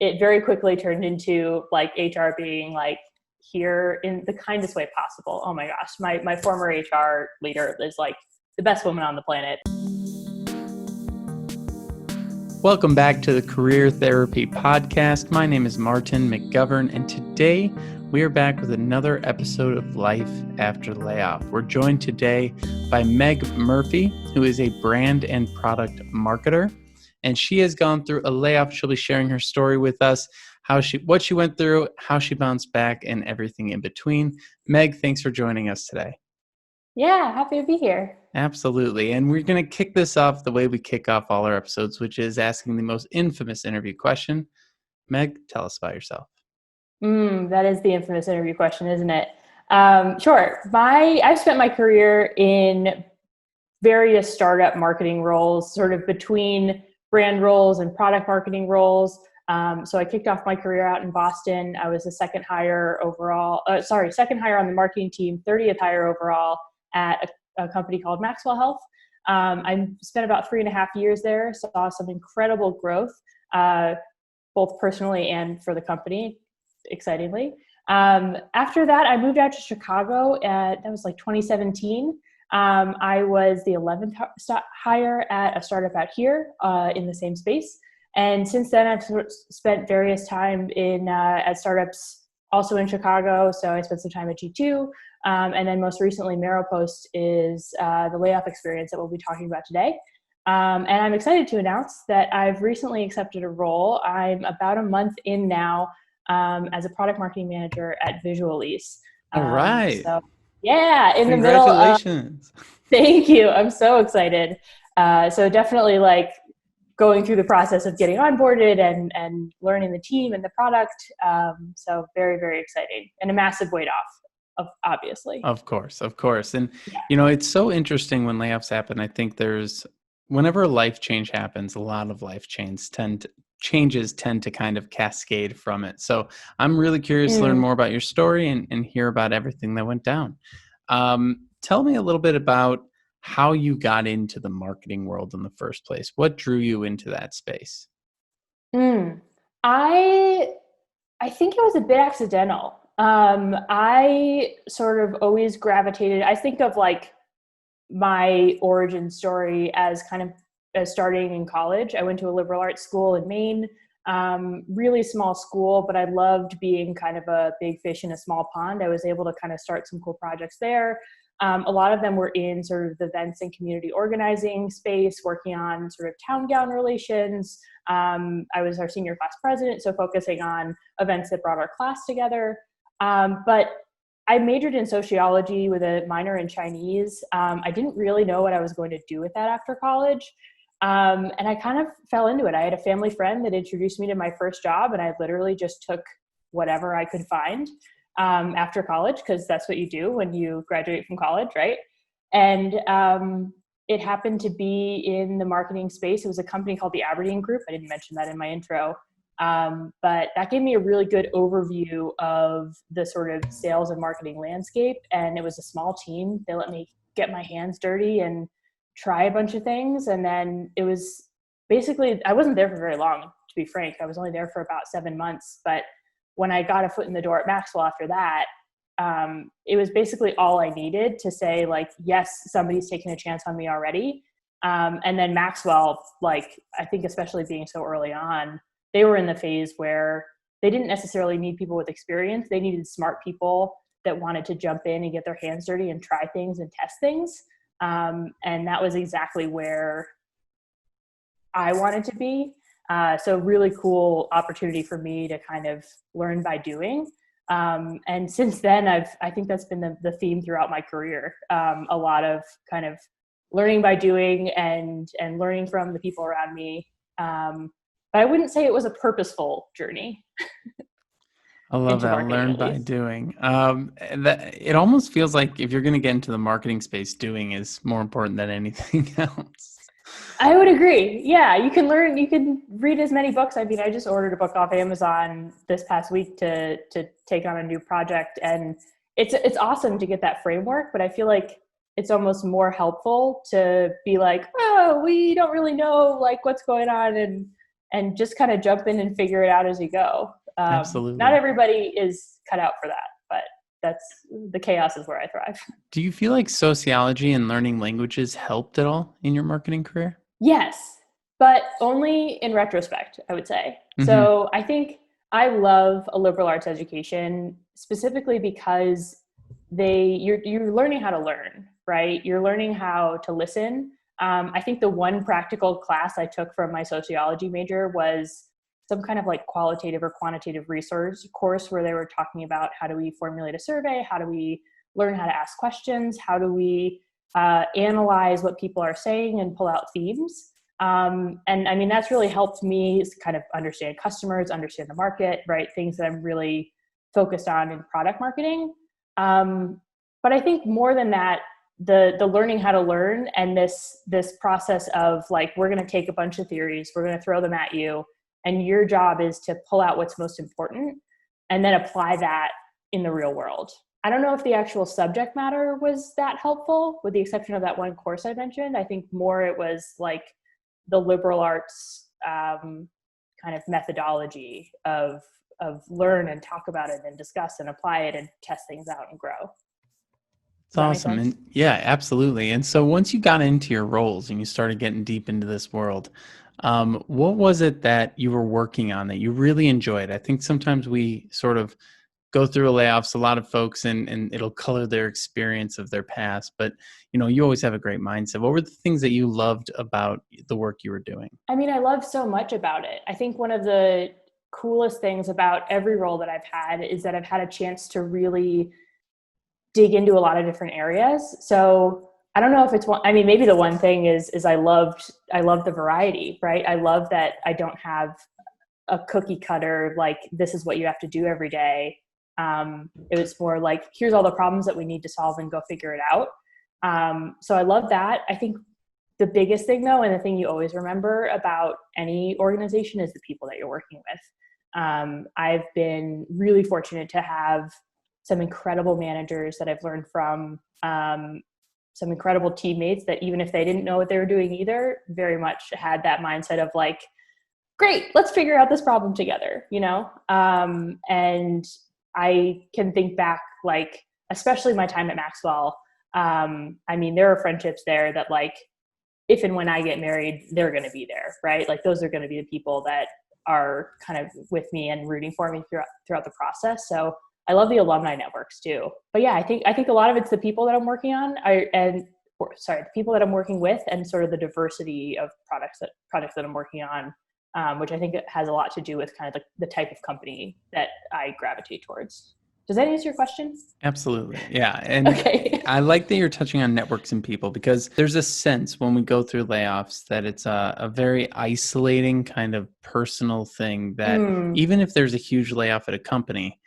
it very quickly turned into like HR being like here in the kindest way possible. Oh my gosh, my former HR leader is like the best woman on the planet. Welcome back to the Career Therapy Podcast. My name is Martin McGovern, and today we are back with another episode of Life After Layoff. We're joined today by Meg Murphy, who is a brand and product marketer, and she has gone through a layoff. She'll be sharing her story with us, what she went through, how she bounced back, and everything in between. Meg, thanks for joining us today. Yeah, happy to be here. Absolutely. And we're going to kick this off the way we kick off all our episodes, which is asking the most infamous interview question. Meg, tell us about yourself. That is the infamous interview question, isn't it? Sure. I've spent my career in various startup marketing roles, sort of between brand roles and product marketing roles. So I kicked off my career out in Boston. I was the second hire on the marketing team, 30th hire overall at a company called Maxwell Health. I spent about 3.5 years there, saw some incredible growth, both personally and for the company, excitingly. After that, I moved out to Chicago, that was like 2017. I was the 11th hire at a startup out here in the same space. And since then, I've spent various time at startups also in Chicago. So I spent some time at G2. And then most recently, Maripost is the layoff experience that we'll be talking about today. And I'm excited to announce that I've recently accepted a role. I'm about a month in now as a product marketing manager at Visualise. All right. So yeah, in the middle. Congratulations. Thank you. I'm so excited. So definitely like going through the process of getting onboarded and learning the team and the product. So very, very exciting and a massive weight off, obviously. Of course. And, it's so interesting when layoffs happen. I think whenever a life change happens, a lot of life changes tend to kind of cascade from it. So I'm really curious to learn more about your story and hear about everything that went down. Tell me a little bit about how you got into the marketing world in the first place. What drew you into that space? I think it was a bit accidental. I sort of always gravitated. I think of like my origin story as starting in college. I went to a liberal arts school in Maine, really small school, but I loved being kind of a big fish in a small pond. I was able to kind of start some cool projects there. A lot of them were in sort of the events and community organizing space, working on sort of town gown relations. I was our senior class president, so focusing on events that brought our class together. But I majored in sociology with a minor in Chinese. I didn't really know what I was going to do with that after college. And I kind of fell into it. I had a family friend that introduced me to my first job, and I literally just took whatever I could find after college, because that's what you do when you graduate from college, right? And it happened to be in the marketing space. It was a company called the Aberdeen Group. I didn't mention that in my intro. But that gave me a really good overview of the sort of sales and marketing landscape. And it was a small team. They let me get my hands dirty and try a bunch of things. And then it was basically, I wasn't there for very long, to be frank. I was only there for about 7 months. But when I got a foot in the door at Maxwell after that, it was basically all I needed to say, like, yes, somebody's taking a chance on me already. And then Maxwell, like, I think especially being so early on, they were in the phase where they didn't necessarily need people with experience. They needed smart people that wanted to jump in and get their hands dirty and try things and test things. And that was exactly where I wanted to be. So really cool opportunity for me to kind of learn by doing. And since then, I think that's been the theme throughout my career. A lot of kind of learning by doing and learning from the people around me. But I wouldn't say it was a purposeful journey. I love that. Learn by doing. It almost feels like if you're going to get into the marketing space, doing is more important than anything else. I would agree. Yeah, you can read as many books. I mean, I just ordered a book off Amazon this past week to take on a new project, and it's awesome to get that framework, but I feel like it's almost more helpful to be like, oh, we don't really know like what's going on, and just kind of jump in and figure it out as you go. Absolutely. Not everybody is cut out for that, but that's the chaos is where I thrive. Do you feel like sociology and learning languages helped at all in your marketing career? Yes, but only in retrospect, I would say. Mm-hmm. So I think I love a liberal arts education specifically because you're learning how to learn, right? You're learning how to listen. I think the one practical class I took from my sociology major was some kind of like qualitative or quantitative resource course where they were talking about how do we formulate a survey, how do we learn how to ask questions, how do we analyze what people are saying and pull out themes. And I mean, that's really helped me kind of understand customers, understand the market, right? Things that I'm really focused on in product marketing. But I think more than that, the learning how to learn and this process of like, we're going to take a bunch of theories, we're going to throw them at you, and your job is to pull out what's most important and then apply that in the real world. I don't know if the actual subject matter was that helpful, with the exception of that one course I mentioned. I think more it was like the liberal arts kind of methodology of learn and talk about it and discuss and apply it and test things out and grow. It's awesome. And yeah, absolutely. And so once you got into your roles and you started getting deep into this world, what was it that you were working on that you really enjoyed? I think sometimes we sort of go through layoffs, a lot of folks, and it'll color their experience of their past. But, you always have a great mindset. What were the things that you loved about the work you were doing? I mean, I love so much about it. I think one of the coolest things about every role that I've had is that I've had a chance to really dig into a lot of different areas. So I don't know if it's one, I mean, maybe the one thing is I loved the variety, right? I love that I don't have a cookie cutter, like this is what you have to do every day. It was more like, here's all the problems that we need to solve and go figure it out. So I love that. I think the biggest thing though, and the thing you always remember about any organization, is the people that you're working with. I've been really fortunate to have some incredible managers that I've learned from, some incredible teammates that even if they didn't know what they were doing either, very much had that mindset of like, great, let's figure out this problem together, and I can think back, like, especially my time at Maxwell. I mean, there are friendships there that, like, if and when I get married, they're going to be there, right? Like, those are going to be the people that are kind of with me and rooting for me throughout the process. So I love the alumni networks too. But yeah, I think a lot of it's the people that I'm working on, the people that I'm working with, and sort of the diversity of products that I'm working on. Which I think it has a lot to do with kind of the type of company that I gravitate towards. Does that answer your question? Absolutely. Yeah. And Okay. I like that you're touching on networks and people, because there's a sense when we go through layoffs that it's a very isolating kind of personal thing, that even if there's a huge layoff at a company,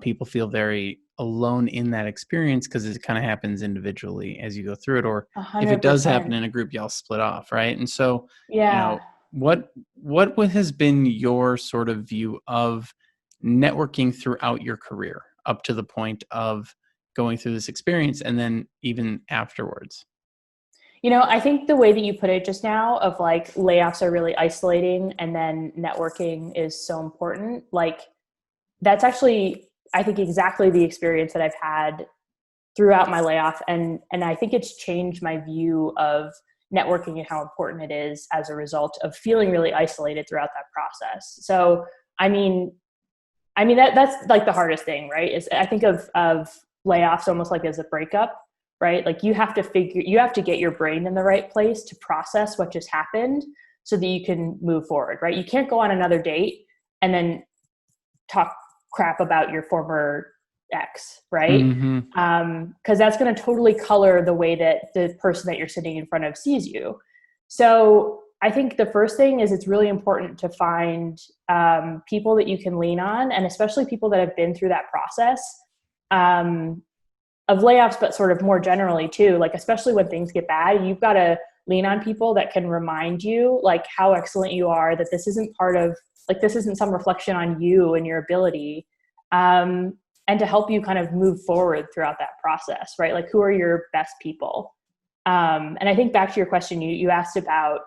people feel very alone in that experience because it kind of happens individually as you go through it. Or 100%. if it does happen in a group, y'all split off, right? And so, yeah. what has been your sort of view of networking throughout your career up to the point of going through this experience and then even afterwards? I think the way that you put it just now, of like, layoffs are really isolating and then networking is so important, like, that's actually, I think, exactly the experience that I've had throughout my layoff. And I think it's changed my view of networking and how important it is as a result of feeling really isolated throughout that process. So, I mean, that's like the hardest thing, right? Is I think of layoffs almost like as a breakup, right? Like, you have to get your brain in the right place to process what just happened so that you can move forward, right? You can't go on another date and then talk crap about your former ex, right? Because that's going to totally color the way that the person that you're sitting in front of sees you. So I think the first thing is it's really important to find people that you can lean on, and especially people that have been through that process of layoffs, but sort of more generally too. Like, especially when things get bad, you've got to lean on people that can remind you, like, how excellent you are, that this isn't this isn't some reflection on you and your ability, and to help you kind of move forward throughout that process, right? Like, who are your best people? And I think back to your question, you asked about,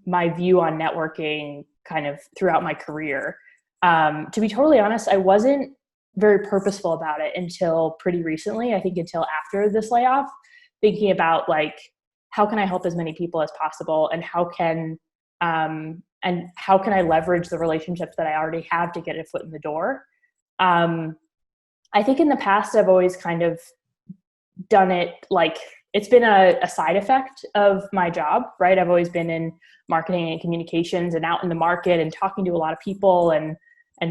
my view on networking kind of throughout my career. To be totally honest, I wasn't very purposeful about it until pretty recently. I think until after this layoff, thinking about like, how can I help as many people as possible, and how can I leverage the relationships that I already have to get a foot in the door. I think in the past, I've always kind of done it like it's been a side effect of my job, right? I've always been in marketing and communications and out in the market and talking to a lot of people and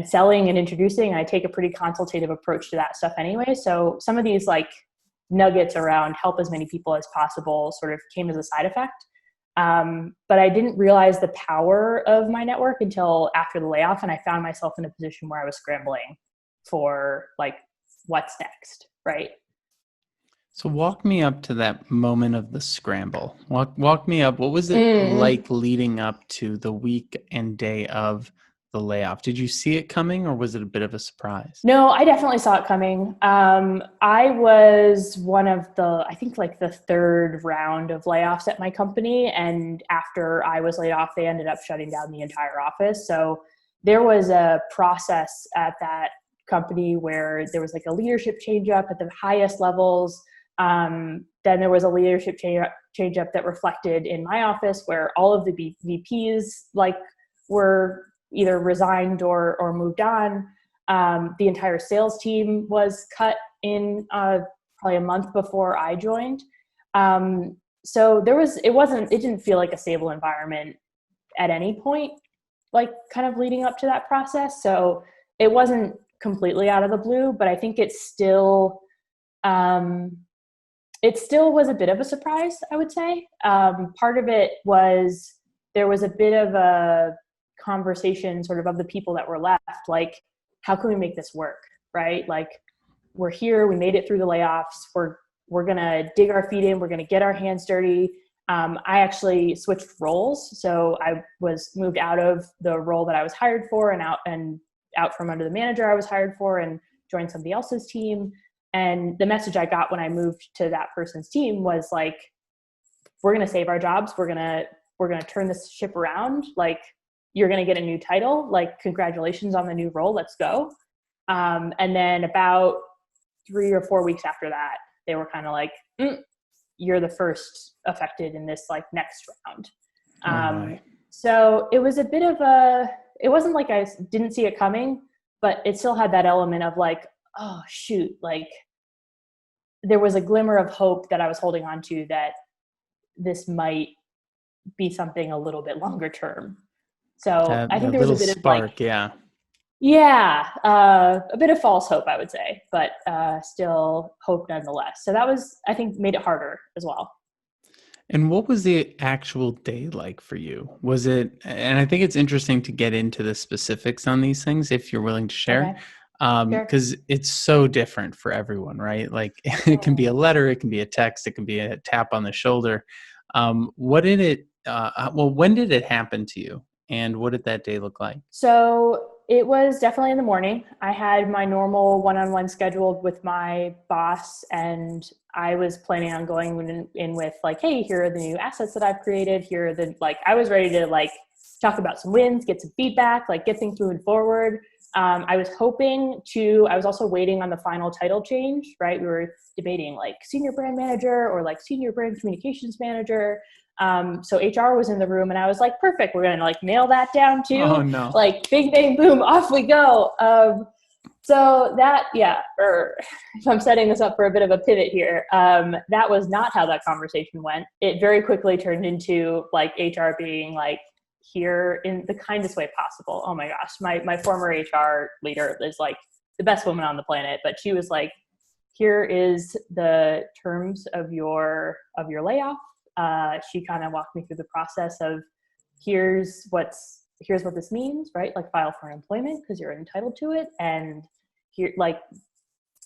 selling and introducing. I take a pretty consultative approach to that stuff anyway. So some of these like nuggets around help as many people as possible sort of came as a side effect. But I didn't realize the power of my network until after the layoff. And I found myself in a position where I was scrambling for like, what's next, right? So walk me up to that moment of the scramble. Walk me up. What was it like leading up to the week and day of the layoff? Did you see it coming, or was it a bit of a surprise? No, I definitely saw it coming. I was one of I think like the third round of layoffs at my company. And after I was laid off, they ended up shutting down the entire office. So there was a process at that company where there was like a leadership change up at the highest levels. Then there was a leadership change up that reflected in my office, where all of the VPs like were either resigned or moved on. The entire sales team was cut in probably a month before I joined. So it didn't feel like a stable environment at any point, like kind of leading up to that process. So it wasn't completely out of the blue, but I think it still was a bit of a surprise, I would say. Part of it was there was a bit of a conversation sort of the people that were left, like, how can we make this work, right? Like, we're here, we made it through the layoffs, we're gonna dig our feet in, we're gonna get our hands dirty. I actually switched roles. So I was moved out of the role that I was hired for and out from under the manager I was hired for, and joined somebody else's team. And the message I got when I moved to that person's team was like, we're going to save our jobs. We're going to turn this ship around. Like, you're going to get a new title. Like, congratulations on the new role. Let's go. And then about 3 or 4 weeks after that, they were kind of like, you're the first affected in this like next round. So it was a bit of it wasn't like I didn't see it coming, but it still had that element of like, oh shoot, like there was a glimmer of hope that I was holding on to, that this might be something a little bit longer term. So I think there was a bit of spark, like, a bit of false hope, I would say, but still hope nonetheless. So that was, I think, made it harder as well. And what was the actual day like for you? Was it, and I think it's interesting to get into the specifics on these things if you're willing to share. Okay. Because it's so different for everyone, right? Like it can be a letter, it can be a text, it can be a tap on the shoulder. When did it happen to you? And what did that day look like? So it was definitely in the morning. I had my normal one-on-one scheduled with my boss, and I was planning on going in with like, hey, here are the new assets that I've created. Here are I was ready to like talk about some wins, get some feedback, like get things moving forward. I was also waiting on the final title change, right? We were debating like senior brand manager or like senior brand communications manager. So HR was in the room, and I was like, perfect, we're going to like nail that down too. Oh no. Like bing, bang, boom, off we go. So that, if I'm setting this up for a bit of a pivot here, that was not how that conversation went. It very quickly turned into like HR being like, here in the kindest way possible. Oh my gosh, my former HR leader is like the best woman on the planet, but she was like, here is the terms of your layoff. She kind of walked me through the process of here's what this means, right? Like, file for employment because you're entitled to it, and here, like,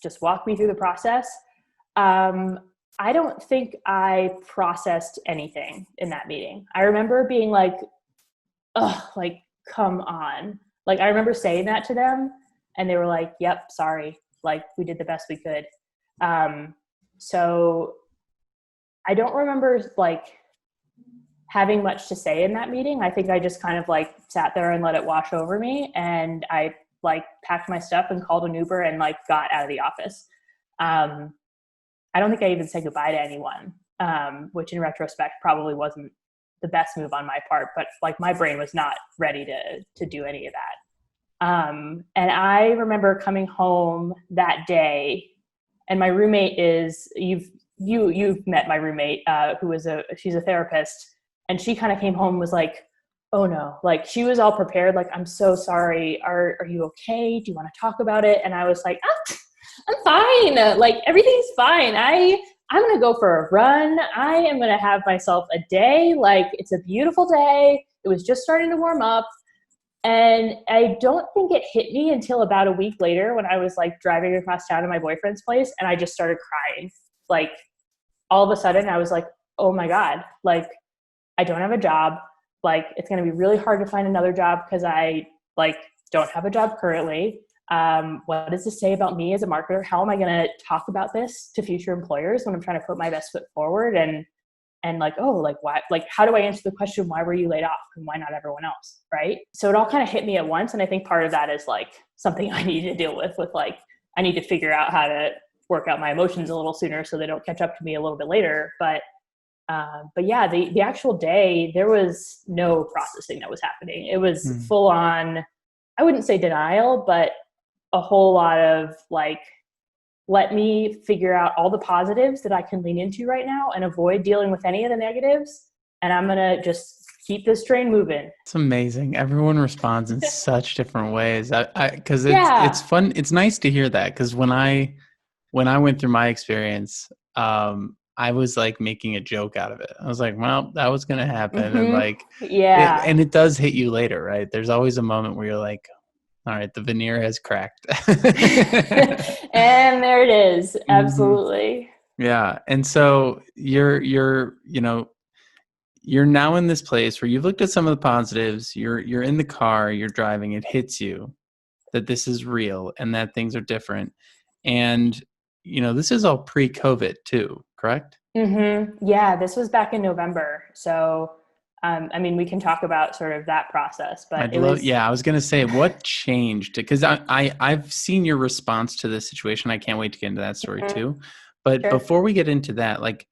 just walk me through the process. I don't think I processed anything in that meeting. I remember being like, oh, like, come on. Like, I remember saying that to them, and they were like, yep, sorry. Like, we did the best we could. So I don't remember like having much to say in that meeting. I think I just kind of like sat there and let it wash over me. And I like packed my stuff and called an Uber and like got out of the office. I don't think I even said goodbye to anyone, which in retrospect probably wasn't the best move on my part, but like my brain was not ready to do any of that. And I remember coming home that day, and my roommate is, you've met my roommate, she's a therapist, and she kind of came home and was like, oh no, like she was all prepared. Like, I'm so sorry. Are you okay? Do you want to talk about it? And I was like, I'm fine. Like everything's fine. I'm going to go for a run. I am going to have myself a day. Like it's a beautiful day. It was just starting to warm up. And I don't think it hit me until about a week later when I was like driving across town to my boyfriend's place, and I just started crying. Like all of a sudden I was like, oh my God, like I don't have a job. Like it's going to be really hard to find another job because I like don't have a job currently. What does this say about me as a marketer? How am I going to talk about this to future employers when I'm trying to put my best foot forward? And like, oh, like why, like, how do I answer the question, why were you laid off and why not everyone else? Right. So it all kind of hit me at once. And I think part of that is like something I need to deal with like, I need to figure out how to work out my emotions a little sooner so they don't catch up to me a little bit later. But yeah, the actual day, there was no processing that was happening. It was full on, I wouldn't say denial, but a whole lot of like, let me figure out all the positives that I can lean into right now and avoid dealing with any of the negatives. And I'm going to just keep this train moving. It's amazing. Everyone responds in such different ways. Cause Yeah. it's fun. It's nice to hear that. Cause when I went through my experience, I was like making a joke out of it. I was like, well, that was going to happen. And like, Yeah. and it does hit you later, right? There's always a moment where you're like, all right, the veneer has cracked. And there it is. Mhm. Absolutely. Yeah. And so you're now in this place where you've looked at some of the positives, you're in the car, you're driving, it hits you that this is real and that things are different. And this is all pre-COVID too, correct? Yeah, this was back in November. So, I mean, we can talk about sort of that process, but I'd it love, was, yeah, I was going to say what changed because I've seen your response to this situation. I can't wait to get into that story Mhm. too. But Sure. before we get into that, like,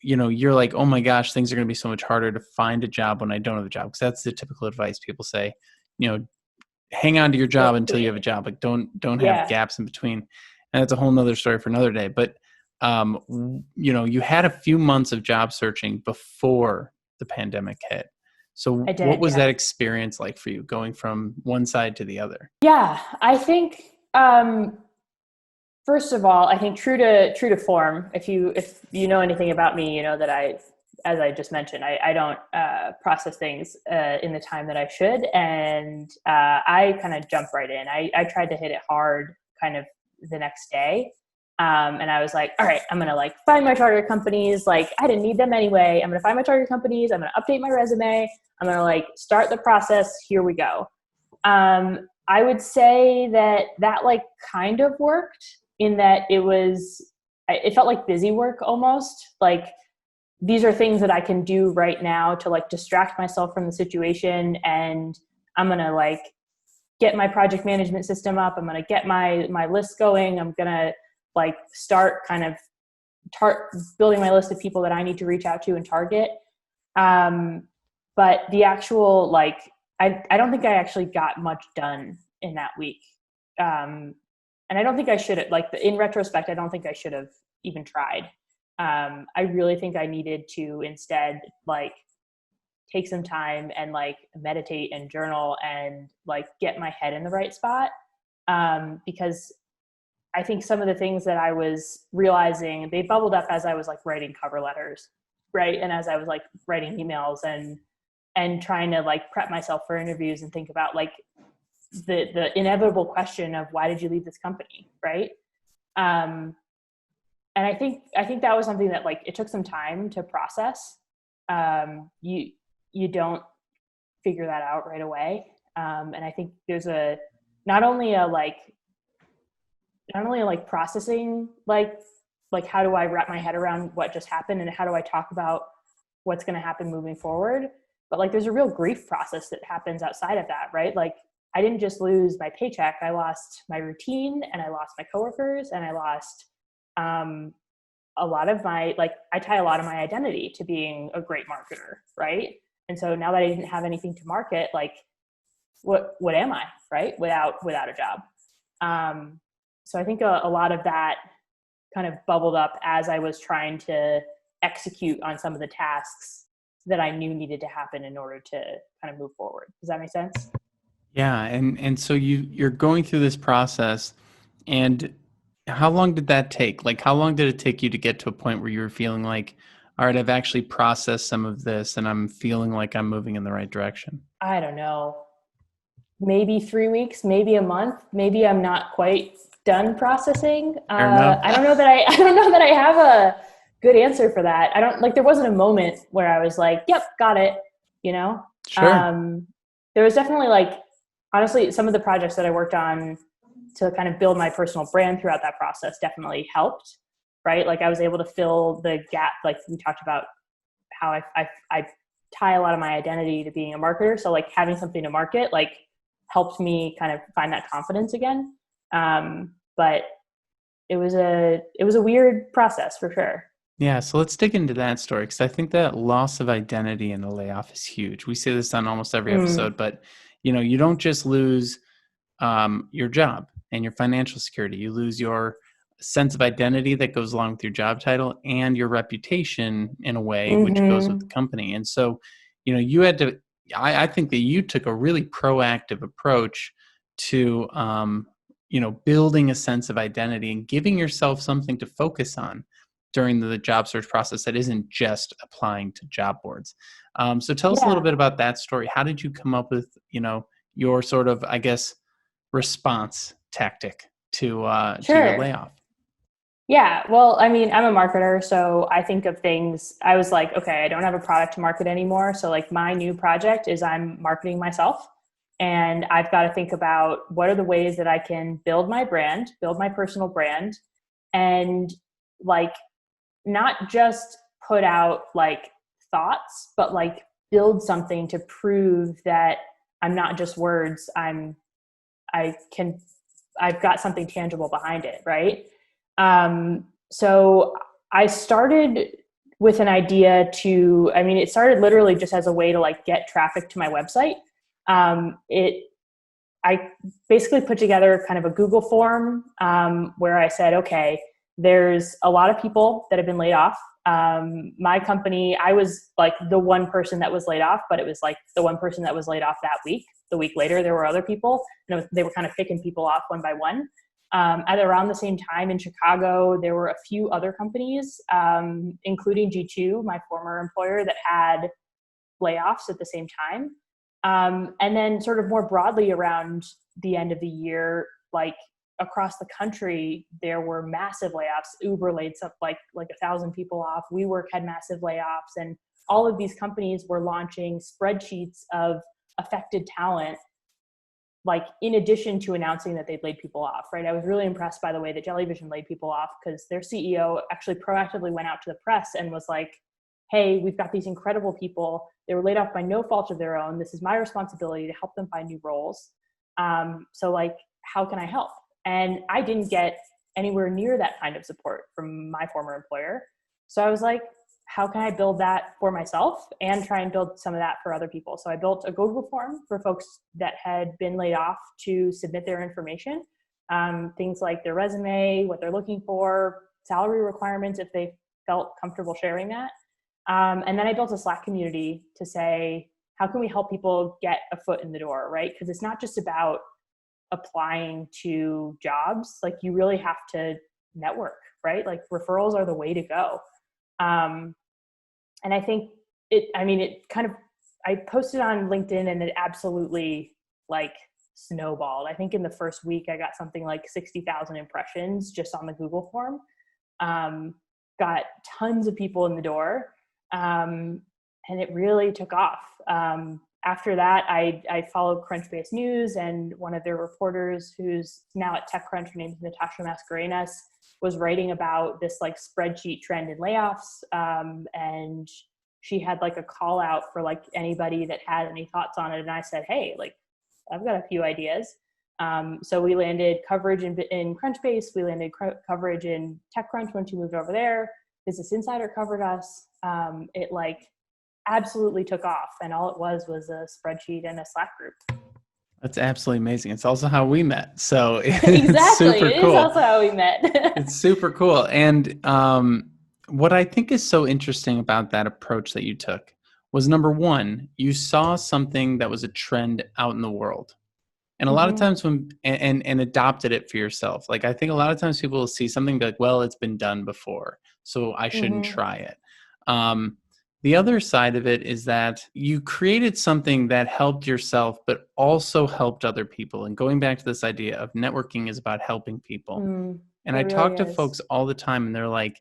you're like, oh my gosh, things are going to be so much harder to find a job when I don't have a job. Because that's the typical advice people say, you know, hang on to your job until you have a job. Like, don't have Yeah. gaps in between. And that's a whole nother story for another day. But, you had a few months of job searching before the pandemic hit. So I what did. was Yeah. that experience like for you going from one side to the other? Yeah. I think, first of all, I think true to form, if you know anything about me, you know that as I just mentioned, I don't process things in the time that I should, and I kind of jump right in. I tried to hit it hard, kind of the next day, and I was like, all right, I'm gonna like find my target companies. Like I didn't need them anyway. I'm gonna find my target companies. I'm gonna update my resume. I'm gonna like start the process. Here we go. I would say that like kind of worked in that it felt like busy work almost. Like these are things that I can do right now to like distract myself from the situation. And I'm going to like get my project management system up. I'm going to get my list going. I'm going to like start kind of building my list of people that I need to reach out to and target. But the actual, like, I don't think I actually got much done in that week. And I don't think I should have, like, in retrospect, I don't think I should have even tried. I really think I needed to instead, like, take some time and, like, meditate and journal and, like, get my head in the right spot. Because I think some of the things that I was realizing, they bubbled up as I was, like, writing cover letters, right? And as I was, like, writing emails and trying to, like, prep myself for interviews and think about, like, the inevitable question of why did you leave this company, right? And I think that was something that, like, it took some time to process. You don't figure that out right away. And I think there's not only a processing, like how do I wrap my head around what just happened and how do I talk about what's going to happen moving forward. But like, there's a real grief process that happens outside of that, right? Like, I didn't just lose my paycheck. I lost my routine, and I lost my coworkers, and I lost a lot of my, like, I tie a lot of my identity to being a great marketer, right? And so now that I didn't have anything to market, like, what am I, right? Without a job. So I think a lot of that kind of bubbled up as I was trying to execute on some of the tasks that I knew needed to happen in order to kind of move forward. Does that make sense? Yeah, and so you're going through this process, and how long did that take? Like, how long did it take you to get to a point where you were feeling like, all right, I've actually processed some of this and I'm feeling like I'm moving in the right direction? I don't know, maybe 3 weeks, maybe a month, maybe I'm not quite done processing. Fair enough. I don't know that I don't know that I have a good answer for that. I don't, like, there wasn't a moment where I was like, yep, got it. You know, Sure. there was definitely, like, honestly, some of the projects that I worked on to kind of build my personal brand throughout that process definitely helped, right? Like, I was able to fill the gap. Like, we talked about how I tie a lot of my identity to being a marketer. So like, having something to market, like, helped me kind of find that confidence again. But it was a weird process for sure. Yeah, so let's dig into that story, because I think that loss of identity in a layoff is huge. We say this on almost every Mm, episode, but you don't just lose your job and your financial security. You lose your sense of identity that goes along with your job title and your reputation in a way, which goes with the mm-hmm. company. And so, you had to. I think that you took a really proactive approach to, building a sense of identity and giving yourself something to focus on during the job search process that isn't just applying to job boards. So tell us a little Yeah, bit about that story. How did you come up with, your sort of, I guess, response tactic to your sure. layoff? Yeah, well, I mean, I'm a marketer, so I think of things. I was like, okay, I don't have a product to market anymore. So, like, my new project is I'm marketing myself. And I've got to think about what are the ways that I can build my brand, build my personal brand, and, like, not just put out, like, thoughts, but, like, build something to prove that I'm not just words. I can, I've got something tangible behind it, right? So I started with an idea to, I mean, it started literally just as a way to, like, get traffic to my website. I basically put together kind of a Google form, where I said, okay, there's a lot of people that have been laid off. My company, I was like the one person that was laid off, but it was like the one person that was laid off that week. The week later, there were other people, and they were kind of picking people off one by one. At around the same time in Chicago, there were a few other companies, including G2, my former employer, that had layoffs at the same time. And then sort of more broadly around the end of the year, like, across the country, there were massive layoffs. Uber laid up like 1,000 people off. WeWork had massive layoffs, and all of these companies were launching spreadsheets of affected talent, like, in addition to announcing that they'd laid people off, right? I was really impressed by the way that Jellyvision laid people off, because their CEO actually proactively went out to the press and was like, hey, we've got these incredible people. They were laid off by no fault of their own. This is my responsibility to help them find new roles. So, like, how can I help? And I didn't get anywhere near that kind of support from my former employer. So I was like, how can I build that for myself and try and build some of that for other people? So I built a Google form for folks that had been laid off to submit their information, things like their resume, what they're looking for, salary requirements, if they felt comfortable sharing that. And then I built a Slack community to say, how can we help people get a foot in the door, right? Because it's not just about applying to jobs. Like, you really have to network, right? Like, referrals are the way to go. And I think it kind of, I posted on LinkedIn and it absolutely, like, snowballed. I think in the first week I got something like 60,000 impressions just on the Google form. Got tons of people in the door. And it really took off. After that, I followed Crunchbase News, and one of their reporters, who's now at TechCrunch, her name is Natasha Mascarenas, was writing about this, like, spreadsheet trend in layoffs. And she had like a call out for like anybody that had any thoughts on it. And I said, hey, like, I've got a few ideas. So we landed coverage in Crunchbase. We landed coverage in TechCrunch when she moved over there. Business Insider covered us. It like absolutely took off. And all it was a spreadsheet and a Slack group. That's absolutely amazing. It's also how we met. So it's Exactly. super It cool. is also how we met. It's super cool. And what I think is so interesting about that approach that you took was, number one, you saw something that was a trend out in the world. And a lot of times and adopted it for yourself. Like, I think a lot of times people will see something like, well, it's been done before, so I shouldn't try it. The other side of it is that you created something that helped yourself, but also helped other people. And going back to this idea of networking is about helping people. And I It talk really to is. folks all the time, and they're like,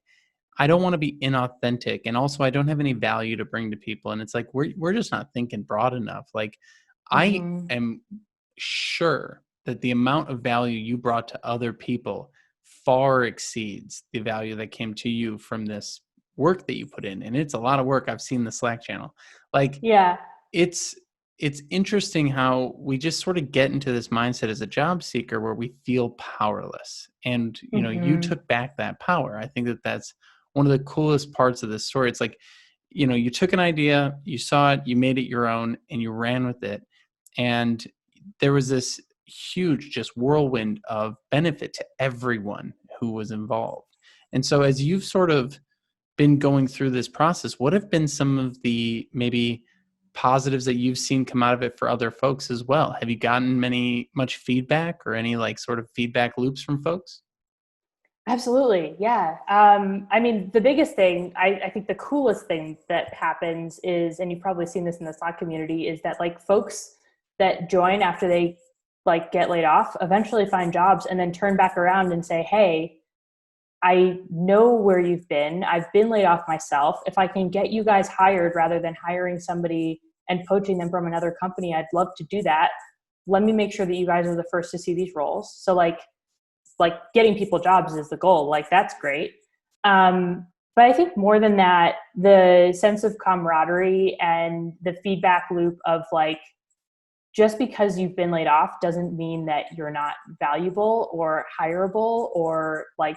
I don't want to be inauthentic. And also, I don't have any value to bring to people. And it's like, we're just not thinking broad enough. Like, I am sure that the amount of value you brought to other people far exceeds the value that came to you from this work that you put in. And it's a lot of work. I've seen the Slack channel. Like, Yeah. it's interesting how we just sort of get into this mindset as a job seeker where we feel powerless. And, you know, you took back that power. I think that that's one of the coolest parts of this story. It's like, you know, you took an idea, you saw it, you made it your own, and you ran with it. And there was this huge just whirlwind of benefit to everyone who was involved. And so as you've sort of been going through this process, what have been some of the maybe positives that you've seen come out of it for other folks as well? Have you gotten much feedback or any like sort of feedback loops from folks? Absolutely. Yeah. I mean, the biggest thing, I think the coolest thing that happens is, and you've probably seen this in the Slack community, is that like folks that join after they like get laid off eventually find jobs and then turn back around and say, hey, I know where you've been. I've been laid off myself. If I can get you guys hired rather than hiring somebody and poaching them from another company, I'd love to do that. Let me make sure that you guys are the first to see these roles. So like getting people jobs is the goal. Like, that's great. But I think more than that, the sense of camaraderie and the feedback loop of like, just because you've been laid off doesn't mean that you're not valuable or hireable, or like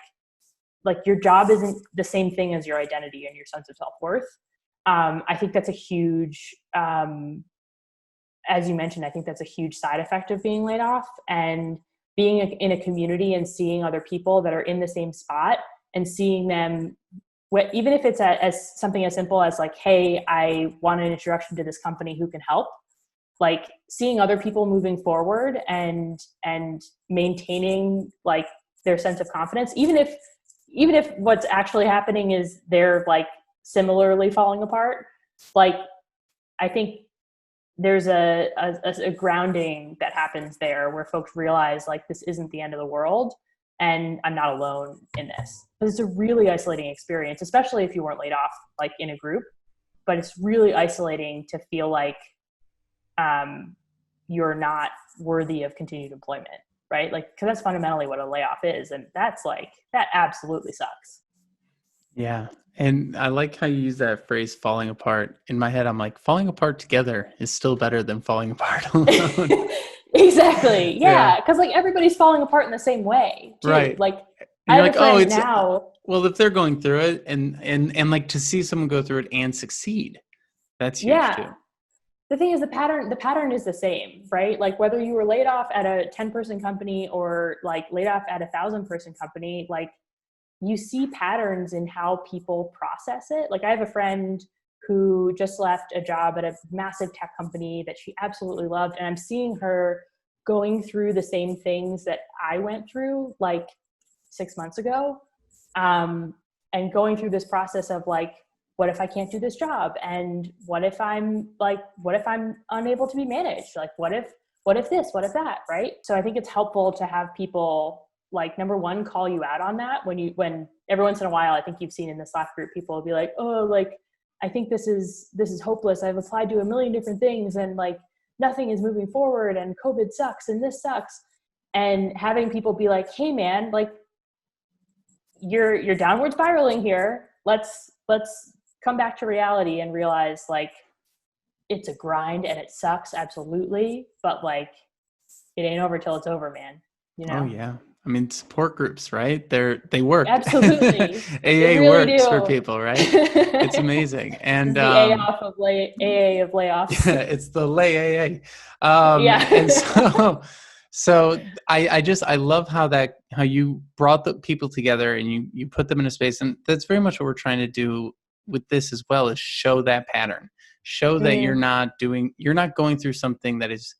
your job isn't the same thing as your identity and your sense of self-worth. I think that's a huge, as you mentioned, I think that's a huge side effect of being laid off, and being in a community and seeing other people that are in the same spot and seeing them, even if it's as something as simple as like, hey, I want an introduction to this company who can help. Like, seeing other people moving forward and maintaining like their sense of confidence, even if what's actually happening is they're like similarly falling apart. Like, I think there's a grounding that happens there where folks realize like, this isn't the end of the world and I'm not alone in this. But it's a really isolating experience, especially if you weren't laid off like in a group. But it's really isolating to feel like you're not worthy of continued employment, right? Like, because that's fundamentally what a layoff is. And that's like, that absolutely sucks. Yeah. And I like how you use that phrase, falling apart. In my head, I'm like, falling apart together is still better than falling apart alone. Exactly. Yeah. Because like everybody's falling apart in the same way too. Right. Like, And I you're have like, a oh, friend it's, now. well, if they're going through it and like to see someone go through it and succeed, that's huge Yeah. too. The thing is, the pattern is the same, right? Like, whether you were laid off at a 10-person company or like laid off at 1,000-person company, like, you see patterns in how people process it. Like, I have a friend who just left a job at a massive tech company that she absolutely loved. And I'm seeing her going through the same things that I went through like 6 months ago. And going through this process of like, what if I can't do this job? And what if I'm unable to be managed? Like, what if this, what if that, right? So I think it's helpful to have people like, number one, call you out on that when every once in a while, I think you've seen in the Slack group, people will be like, oh, like, I think this is hopeless. I've applied to a million different things and like nothing is moving forward and COVID sucks and this sucks. And having people be like, hey man, like, you're downward spiraling here. Let's come back to reality and realize like it's a grind and it sucks, absolutely, but like it ain't over till it's over, man. You Oh know? yeah. I mean, support groups, right? They work. Absolutely. They AA really works for do. people, right? It's amazing. This And is the AA of layoffs. yeah, it's the lay AA. And Yeah. so I love how you brought the people together and you put them in a space, and that's very much what we're trying to do with this as well, is show that pattern. Show that Mm, you're not going through something that is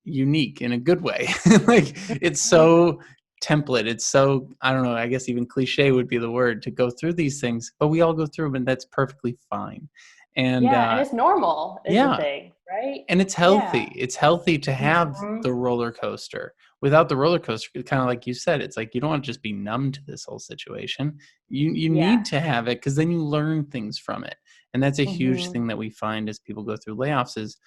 unique in a good way. Like it's mhm. so template. It's so, I don't know, I guess even cliche would be the word to go through these things, but we all go through them and that's perfectly fine. And Yeah, and it's normal is the yeah, thing, right? and it's Yeah. healthy. It's healthy to have Mhm. the roller coaster. Without the roller coaster, kind of like you said, it's like you don't want to just be numb to this whole situation. You Yeah. need to have it because then you learn things from it. And that's a huge Mhm. thing that we find as people go through layoffs is,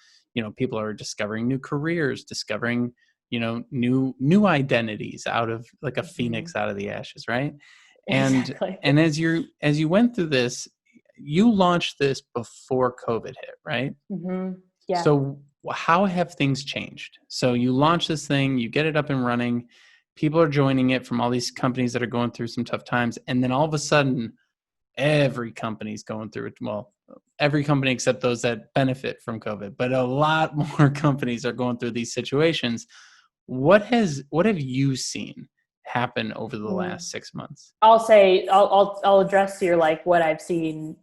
people are discovering new careers, discovering, new identities out of like a Mhm. phoenix out of the ashes, right? And Exactly. and as you went through this, you launched this before COVID hit, right? Mhm. Yeah. So how have things changed? So you launch this thing, you get it up and running, people are joining it from all these companies that are going through some tough times, and then all of a sudden, every company's going through it. Well, every company except those that benefit from COVID, but a lot more companies are going through these situations. What have you seen happen over the Mm. last 6 months? I'll address your like what I've seen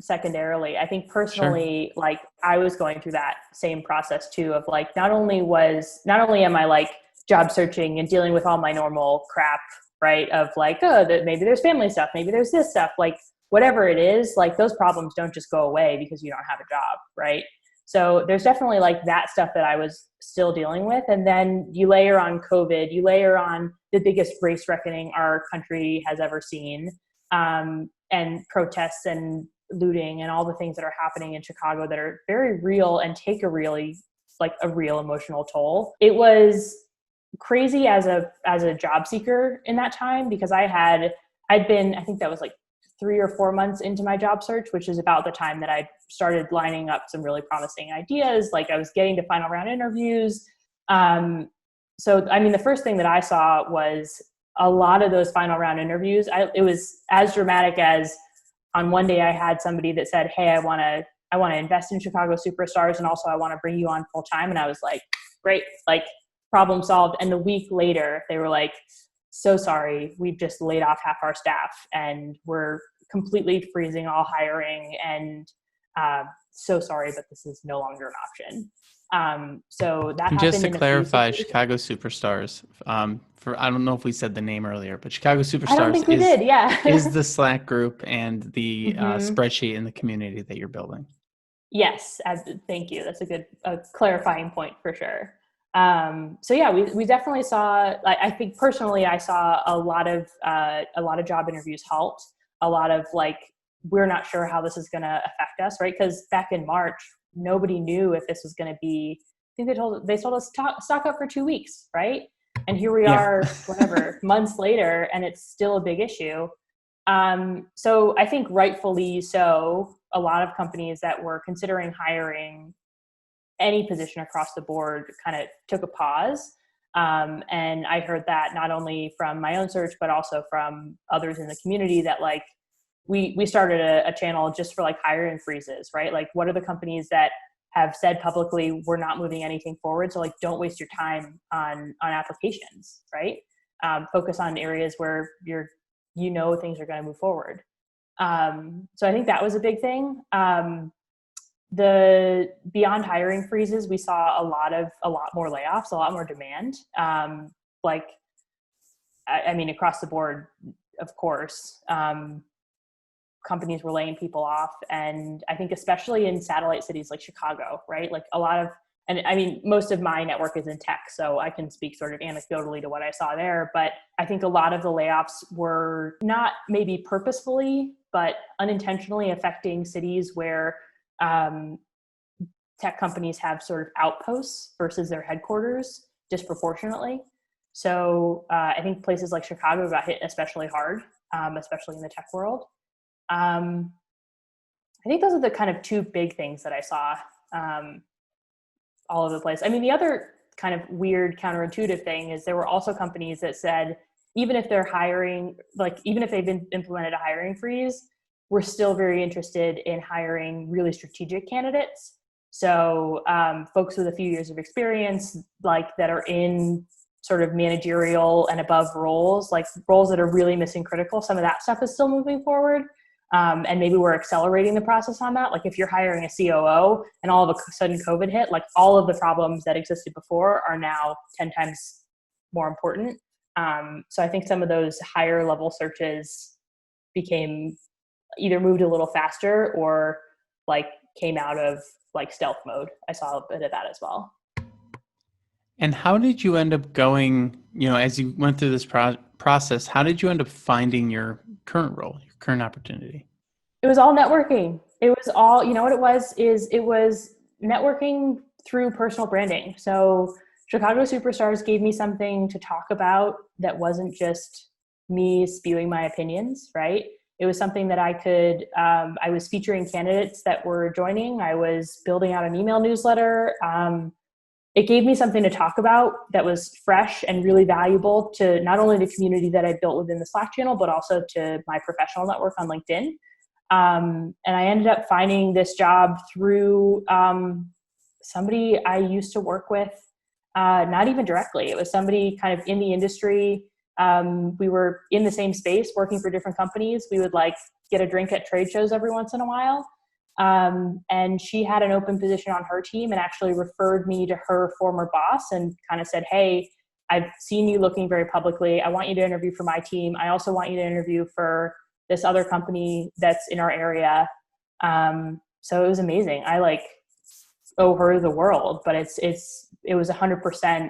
secondarily. I think Sure. personally, like I was going through that same process too of like not only am I like job searching and dealing with all my normal crap, right? Of like, oh, that maybe there's family stuff, maybe there's this stuff, like whatever it is, like those problems don't just go away because you don't have a job, right? So there's definitely like that stuff that I was still dealing with. And then you layer on COVID, you layer on the biggest race reckoning our country has ever seen, and protests and looting and all the things that are happening in Chicago that are very real and take a real emotional toll. It was crazy as a job seeker in that time because I'd been, I think that was like 3 or 4 months into my job search, which is about the time that I started lining up some really promising ideas. Like I was getting to final round interviews. So I mean, the first thing that I saw was a lot of those final round interviews. It was as dramatic as on one day I had somebody that said, "Hey, I want to invest in Chicago superstars, and also I want to bring you on full time." And I was like, "Great, like problem solved." And the week later, they were like, "So sorry, we've just laid off half our staff, and we're completely freezing all hiring. And so sorry, but this is no longer an option." So that And just happened to in a few clarify, cities. Chicago Superstars, for I don't know if we said the name earlier, but Chicago I don't Superstars think we did. is Yeah. the Slack group and the hmm spreadsheet in the community that you're building. Yes, thank you. That's a good clarifying point for sure. So yeah, we definitely saw. I think personally, I saw a lot of job interviews halt. A lot of like, we're not sure how this is going to affect us, right? Because back in March, nobody knew if this was going to be. I think they told us stock up for 2 weeks, right? And here we Yeah. are, whatever months later, and it's still a big issue. So I think rightfully so, a lot of companies that were considering hiring any position across the board kind of took a pause. And I heard that not only from my own search, but also from others in the community that like, we started a channel just for like hiring freezes, right? Like what are the companies that have said publicly, we're not moving anything forward. So like, don't waste your time on applications, right? Focus on areas where things are going to move forward. So I think that was a big thing. The beyond hiring freezes, we saw a lot more layoffs, a lot more demand. Like, I mean, across the board, of course, companies were laying people off. And I think especially in satellite cities like Chicago, right? Like a lot of, and I mean, most of my network is in tech, so I can speak sort of anecdotally to what I saw there. But I think a lot of the layoffs were not maybe purposefully, but unintentionally affecting cities where tech companies have sort of outposts versus their headquarters disproportionately. So I think places like Chicago got hit especially hard, especially in the tech world. Um, I think those are the kind of two big things that I saw all over the place. I mean, the other kind of weird counterintuitive thing is there were also companies that said, even if they're hiring, like even if they've implemented a hiring freeze, we're still very interested in hiring really strategic candidates. So folks with a few years of experience, like that are in sort of managerial and above roles, like roles that are really mission critical. Some of that stuff is still moving forward. And maybe we're accelerating the process on that. Like if you're hiring a COO and all of a sudden COVID hit, like all of the problems that existed before are now 10 times more important. So I think some of those higher level searches became either moved a little faster or like came out of like stealth mode. I saw a bit of that as well. And how did you end up going, as you went through this process, how did you end up finding your current role, your current opportunity? It was all networking. It was all, what it was networking through personal branding. So Chicago Superstars gave me something to talk about that wasn't just me spewing my opinions, right? It was something that I could, I was featuring candidates that were joining. I was building out an email newsletter. It gave me something to talk about that was fresh and really valuable to not only the community that I built within the Slack channel, but also to my professional network on LinkedIn. And I ended up finding this job through somebody I used to work with, not even directly. It was somebody kind of in the industry. We were in the same space working for different companies. We would like get a drink at trade shows every once in a while. And she had an open position on her team and actually referred me to her former boss and kind of said, hey, I've seen you looking very publicly. I want you to interview for my team. I also want you to interview for this other company that's in our area. So it was amazing. I like owe her the world, but it was 100%.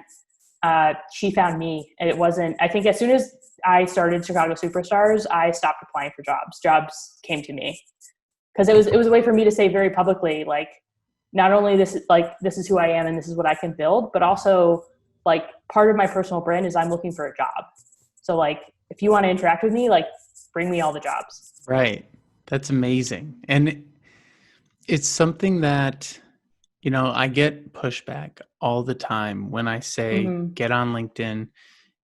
She found me, and it wasn't, I think as soon as I started Chicago Superstars, I stopped applying for jobs. Jobs came to me. Because it was a way for me to say very publicly, like, not only this is who I am and this is what I can build, but also like part of my personal brand is I'm looking for a job. So like, if you want to interact with me, like bring me all the jobs. Right. That's amazing. And it's something that, I get pushback all the time when I say, get on LinkedIn,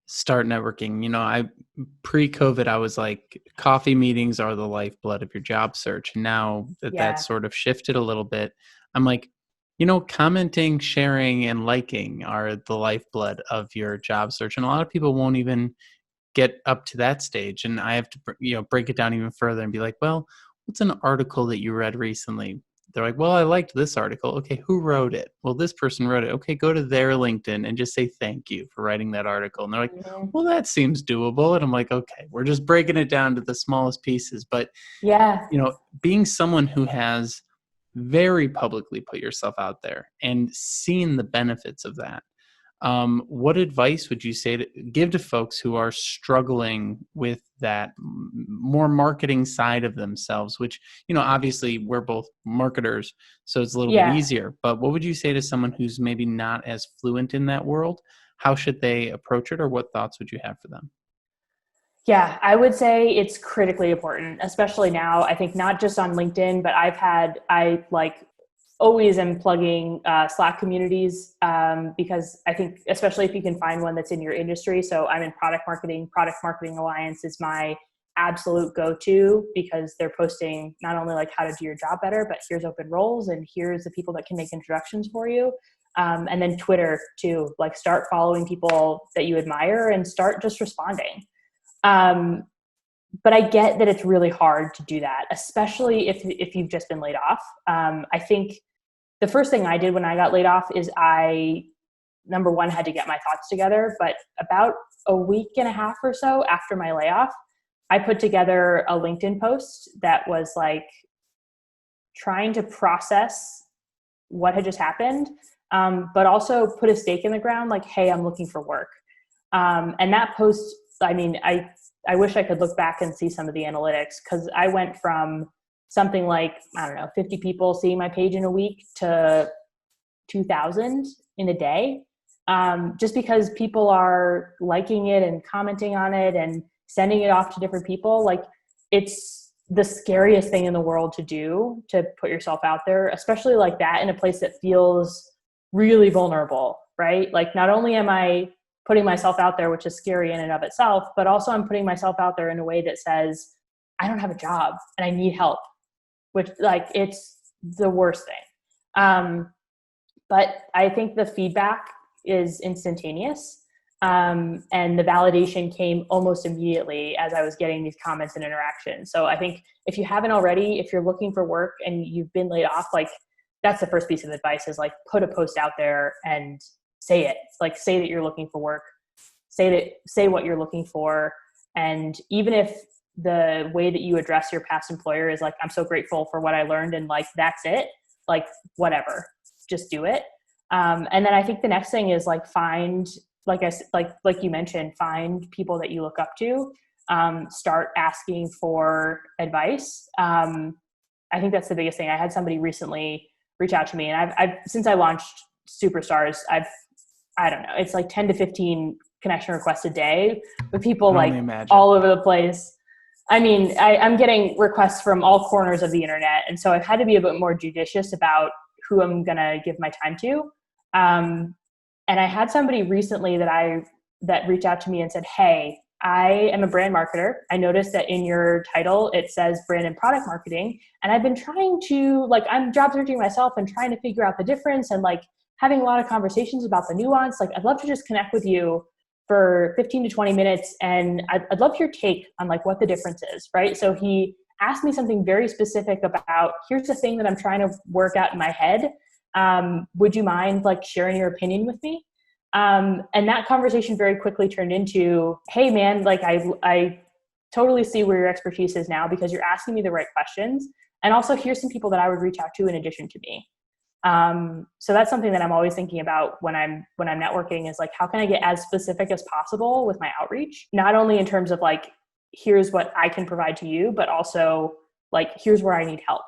start networking. Pre-COVID, I was like, coffee meetings are the lifeblood of your job search. And now that's sort of shifted a little bit, I'm like, commenting, sharing, and liking are the lifeblood of your job search. And a lot of people won't even get up to that stage. And I have to, break it down even further and be like, well, what's an article that you read recently? They're like, well, I liked this article. Okay, who wrote it? Well, this person wrote it. Okay, go to their LinkedIn and just say thank you for writing that article. And they're like, well, that seems doable. And I'm like, okay, we're just breaking it down to the smallest pieces. But, being someone who has very publicly put yourself out there and seen the benefits of that, what advice would you say to give to folks who are struggling with that more marketing side of themselves, which, obviously we're both marketers, so it's a little bit easier, but what would you say to someone who's maybe not as fluent in that world? How should they approach it, or what thoughts would you have for them? Yeah, I would say it's critically important, especially now. I think not just on LinkedIn, but I always am plugging Slack communities because I think, especially if you can find one that's in your industry. So I'm in product marketing. Product Marketing Alliance is my absolute go-to because they're posting not only like how to do your job better, but here's open roles and here's the people that can make introductions for you. And then Twitter too, like start following people that you admire and start just responding. But I get that it's really hard to do that, especially if you've just been laid off. I think the first thing I did when I got laid off is number one, had to get my thoughts together. But about a week and a half or so after my layoff, I put together a LinkedIn post that was like trying to process what had just happened, but also put a stake in the ground, like, hey, I'm looking for work. And that post, I mean, I wish I could look back and see some of the analytics, because I went from something like, 50 people seeing my page in a week to 2,000 in a day. Just because people are liking it and commenting on it and sending it off to different people. Like, it's the scariest thing in the world to do, to put yourself out there, especially like that in a place that feels really vulnerable, right? Like not only am I putting myself out there, which is scary in and of itself, but also I'm putting myself out there in a way that says, I don't have a job and I need help, which like, it's the worst thing. But I think the feedback is instantaneous. And the validation came almost immediately as I was getting these comments and interactions. So I think if you haven't already, if you're looking for work and you've been laid off, like that's the first piece of advice is like put a post out there and say it. Like say that you're looking for work, say what you're looking for. And even if the way that you address your past employer is like, I'm so grateful for what I learned and like, that's it, like whatever, just do it. And then I think the next thing is like find, like you mentioned, find people that you look up to, start asking for advice. I think that's the biggest thing. I had somebody recently reach out to me, and I've since I launched Superstars, I don't know, it's like 10 to 15 connection requests a day with people like all over the place. I mean, I'm getting requests from all corners of the internet. And so I've had to be a bit more judicious about who I'm going to give my time to. And I had somebody recently that reached out to me and said, hey, I am a brand marketer. I noticed that in your title, it says brand and product marketing. And I've been trying to, like, I'm job searching myself and trying to figure out the difference and like having a lot of conversations about the nuance. Like, I'd love to just connect with you for 15 to 20 minutes. And I'd love your take on like what the difference is, right? So he asked me something very specific about, here's the thing that I'm trying to work out in my head. Would you mind like sharing your opinion with me? And that conversation very quickly turned into, hey man, like I totally see where your expertise is now because you're asking me the right questions. And also here's some people that I would reach out to in addition to me. So that's something that I'm always thinking about when I'm networking is like, how can I get as specific as possible with my outreach? Not only in terms of like, here's what I can provide to you, but also like, here's where I need help.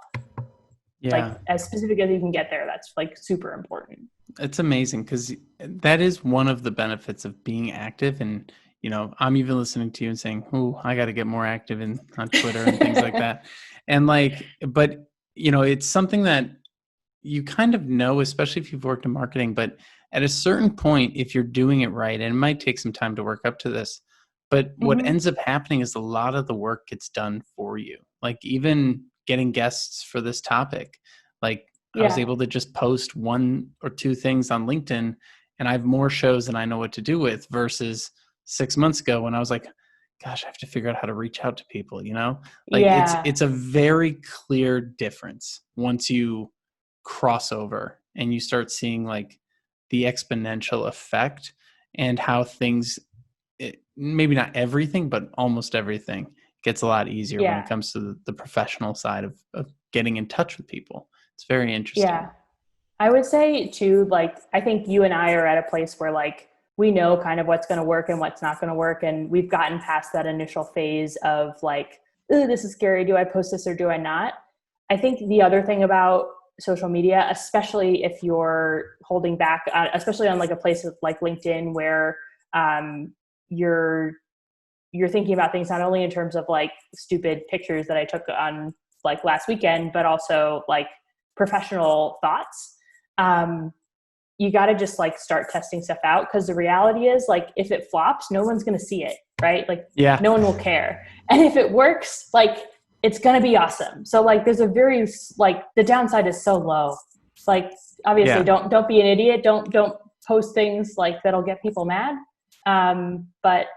Yeah. Like as specific as you can get there. That's like super important. It's amazing because that is one of the benefits of being active. And, you know, I'm even listening to you and saying, oh, I got to get more active on Twitter and things like that. And like, but, you know, it's something that you kind of know, especially if you've worked in marketing, but at a certain point, if you're doing it right, and it might take some time to work up to this, but what ends up happening is a lot of the work gets done for you. Like even getting guests for this topic, like I was able to just post 1 or 2 things on LinkedIn and I have more shows than I know what to do with versus 6 months ago when I was like, gosh, I have to figure out how to reach out to people, you know? Like it's a very clear difference once you cross over and you start seeing like the exponential effect and how things, maybe not everything, but almost everything gets a lot easier when it comes to the professional side of getting in touch with people. It's very interesting. Yeah. I would say too, like, I think you and I are at a place where like, we know kind of what's going to work and what's not going to work. And we've gotten past that initial phase of like, ooh, this is scary. Do I post this or do I not? I think the other thing about social media, especially if you're holding back, especially on like a place like LinkedIn where you're thinking about things not only in terms of like stupid pictures that I took on like last weekend, but also like professional thoughts. You got to just like start testing stuff out because the reality is like if it flops, no one's going to see it, right? Like no one will care. And if it works, like it's going to be awesome. So like there's a very like the downside is so low. Like obviously don't be an idiot. Don't post things like that'll get people mad. But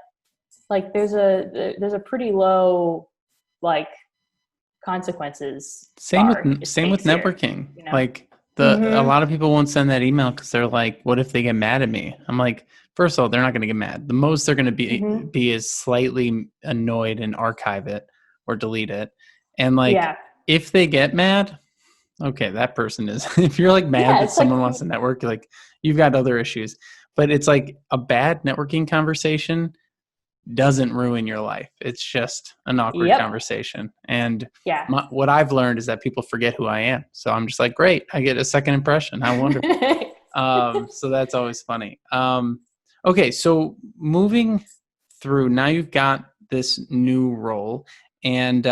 like there's a pretty low like consequences. Same with networking. You know? Like a lot of people won't send that email because they're like, what if they get mad at me? I'm like, first of all, they're not going to get mad. The most they're going to be is slightly annoyed and archive it or delete it. And like, if they get mad, okay, that person is, if you're like mad that someone wants to network, like you've got other issues, but it's like a bad networking conversation doesn't ruin your life. It's just an awkward conversation. And what I've learned is that people forget who I am. So I'm just like, great, I get a second impression. How wonderful. So that's always funny. Okay, so moving through, now you've got this new role and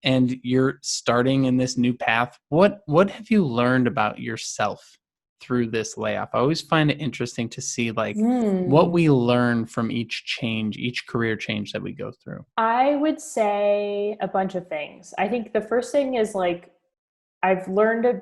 and you're starting in this new path. What have you learned about yourself through this layoff? I always find it interesting to see like what we learn from each change, each career change that we go through. I would say a bunch of things. I think the first thing is like I've learned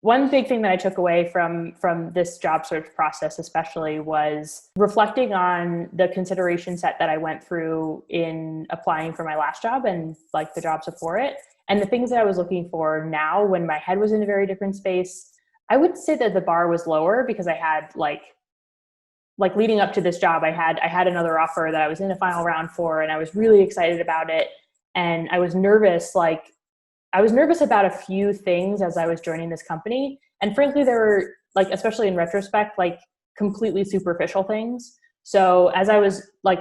one big thing that I took away from this job search process especially was reflecting on the consideration set that I went through in applying for my last job and like the jobs before it, and the things that I was looking for now when my head was in a very different space. I would say that the bar was lower because I had like leading up to this job, I had another offer that I was in a final round for, and I was really excited about it. And I was nervous, about a few things as I was joining this company. And frankly, there were like, especially in retrospect, like completely superficial things. So as I was like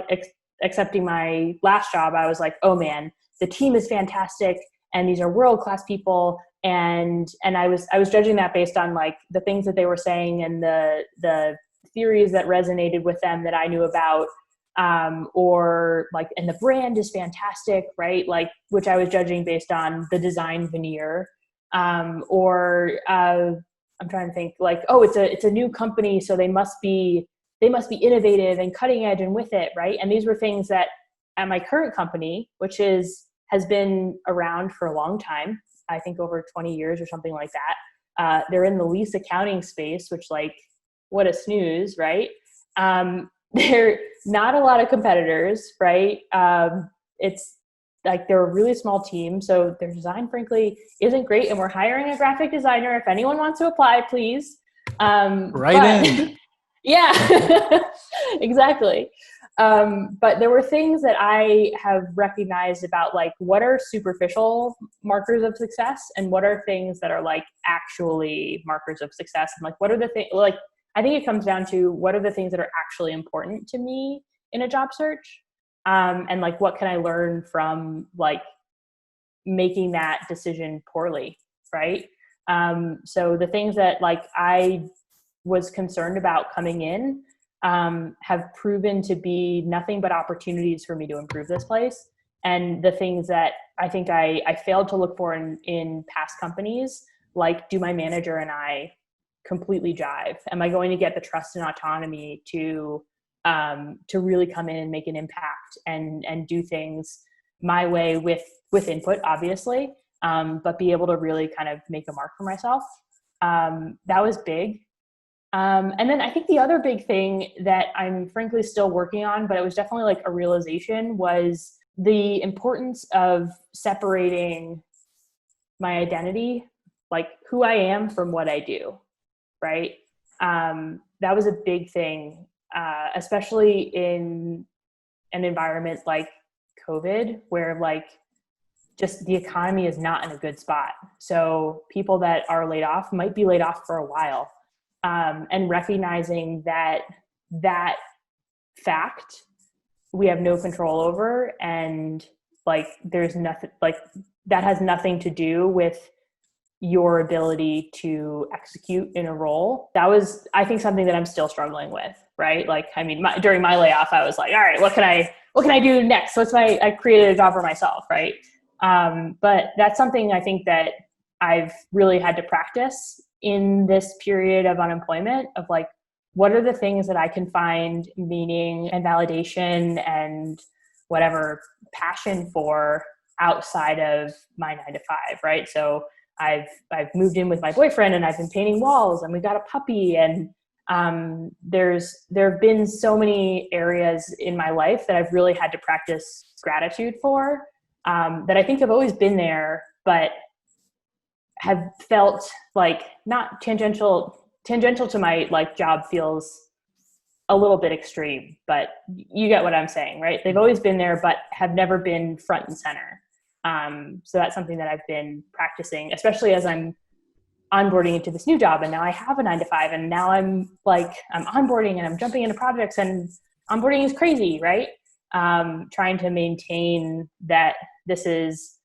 accepting my last job, I was like, oh man, the team is fantastic. And these are world-class people. And I was judging that based on like the things that they were saying and the theories that resonated with them that I knew about, or like, and the brand is fantastic, right? Like, which I was judging based on the design veneer, or I'm trying to think like, oh, it's a new company, so they must be innovative and cutting edge and with it, right? And these were things that at my current company, which has been around for a long time, I think over 20 years or something like that. They're in the lease accounting space, which like, what a snooze, right? There are not a lot of competitors, right? It's like they're a really small team, so their design, frankly, isn't great. And we're hiring a graphic designer. If anyone wants to apply, please. In. Yeah, exactly. But there were things that I have recognized about like what are superficial markers of success and what are things that are like actually markers of success, and like what are the things like. I think it comes down to what are the things that are actually important to me in a job search, and like what can I learn from like making that decision poorly, right? So the things that like I was concerned about coming in have proven to be nothing but opportunities for me to improve this place. And the things that I think I failed to look for in past companies, like do my manager and I completely jive? Am I going to get the trust and autonomy to really come in and make an impact and do things my way with input, obviously, but be able to really kind of make a mark for myself? That was big. And then I think the other big thing that I'm frankly still working on, but it was definitely like a realization, was the importance of separating my identity, like who I am, from what I do. Right. That was a big thing, especially in an environment like COVID, where like just the economy is not in a good spot. So people that are laid off might be laid off for a while. And recognizing that fact we have no control over, and like there's nothing like that has nothing to do with your ability to execute in a role. That was, I think, something that I'm still struggling with, right? Like, I mean, during my layoff, I was like, all right, what can I do next? I created a job for myself, right? But that's something I think that I've really had to practice in this period of unemployment, of like, what are the things that I can find meaning and validation and whatever passion for outside of my 9 to 5, right? So I've moved in with my boyfriend, and I've been painting walls, and we got a puppy, and there have been so many areas in my life that I've really had to practice gratitude for, that I think have always been there, but have felt like not tangential to my like job feels a little bit extreme, but you get what I'm saying, right? They've always been there, but have never been front and center. So that's something that I've been practicing, especially as I'm onboarding into this new job. And now I have a 9 to 5, and now I'm onboarding and I'm jumping into projects, and onboarding is crazy, right? Trying to maintain that this is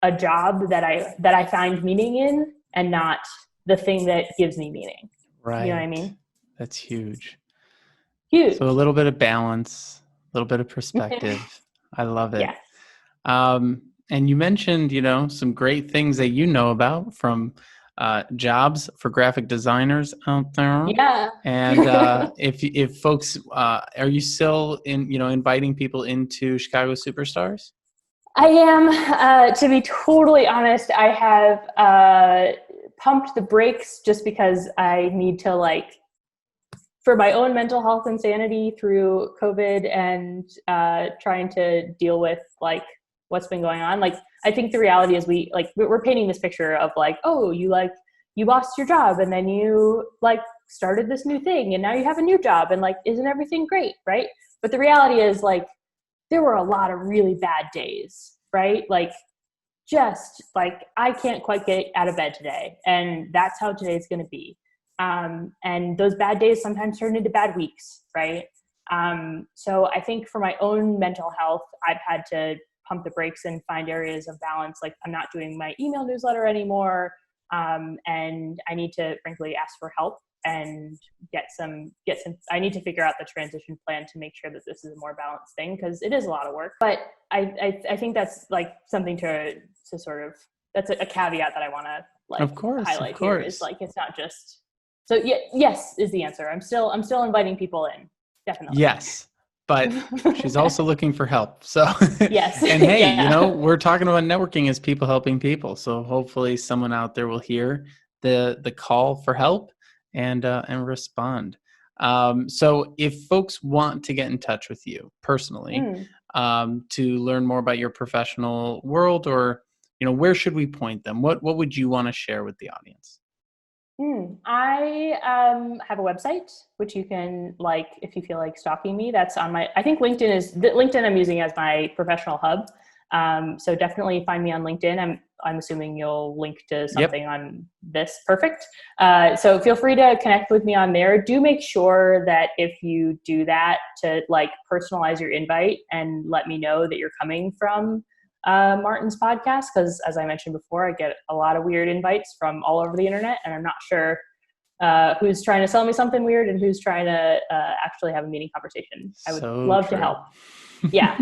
a job that I find meaning in, and not the thing that gives me meaning. Right. You know what I mean? That's huge. Huge. So a little bit of balance, a little bit of perspective. I love it. Yes. And you mentioned, some great things that you know about from jobs for graphic designers out there. Yeah. And if folks, are you still inviting people into Chicago Superstars? I am. To be totally honest, I have pumped the brakes just because I need to for my own mental health and sanity through COVID and trying to deal with what's been going on. I think the reality is we're painting this picture of you lost your job and then you started this new thing and now you have a new job and isn't everything great, right? But the reality is there were a lot of really bad days, right? I can't quite get out of bed today, and that's how today's going to be. And those bad days sometimes turn into bad weeks, right? So I think for my own mental health, I've had to pump the brakes and find areas of balance. I'm not doing my email newsletter anymore, and I need to frankly ask for help and get some. I need to figure out the transition plan to make sure that this is a more balanced thing, because it is a lot of work. But I think that's something to sort of, that's a caveat that I want to highlight here is it's not just. So yeah, yes is the answer. I'm still inviting people in, definitely. Yes, but she's also looking for help. So yes, and hey, yeah. We're talking about networking as people helping people. So hopefully someone out there will hear the call for help and respond. So if folks want to get in touch with you personally, to learn more about your professional world, or where should we point them? What would you want to share with the audience? I have a website, which you can if you feel like stalking me. That's on I think LinkedIn I'm using as my professional hub. So definitely find me on LinkedIn. I'm assuming you'll link to something on this. Perfect. So feel free to connect with me on there. Do make sure that if you do that to personalize your invite and let me know that you're coming from Martin's podcast, because as I mentioned before, I get a lot of weird invites from all over the internet, and I'm not sure who's trying to sell me something weird and who's trying to actually have a meeting conversation. I would love to help. Yeah.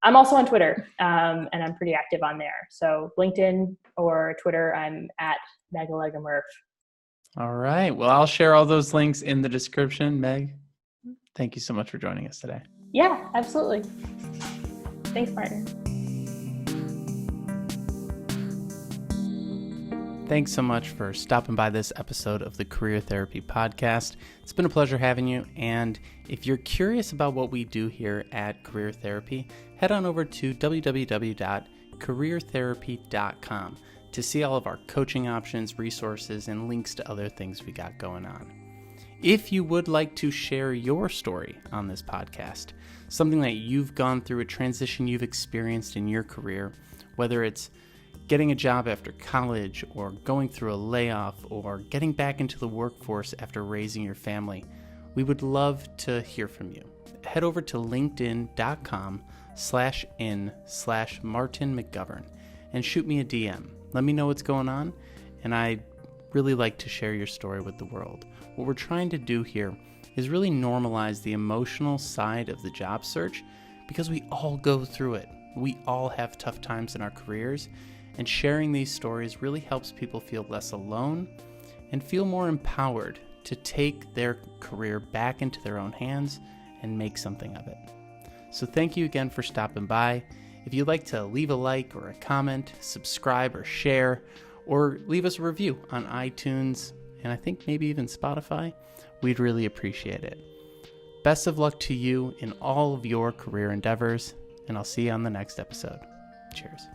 I'm also on Twitter, and I'm pretty active on there. So LinkedIn or Twitter, I'm at Meg Murphy. All right. Well, I'll share all those links in the description. Meg, thank you so much for joining us today. Yeah, absolutely. Thanks, Martin. Thanks so much for stopping by this episode of the Career Therapy Podcast. It's been a pleasure having you. And if you're curious about what we do here at Career Therapy, head on over to www.careertherapy.com to see all of our coaching options, resources, and links to other things we got going on. If you would like to share your story on this podcast, something that you've gone through, a transition you've experienced in your career, whether it's getting a job after college, or going through a layoff, or getting back into the workforce after raising your family, we would love to hear from you. Head over to linkedin.com/in/Martin McGovern and shoot me a DM. Let me know what's going on, and I'd really like to share your story with the world. What we're trying to do here is really normalize the emotional side of the job search, because we all go through it. We all have tough times in our careers, and sharing these stories really helps people feel less alone and feel more empowered to take their career back into their own hands and make something of it. So thank you again for stopping by. If you'd like to leave a like or a comment, subscribe or share, or leave us a review on iTunes, and I think maybe even Spotify, we'd really appreciate it. Best of luck to you in all of your career endeavors, and I'll see you on the next episode. Cheers.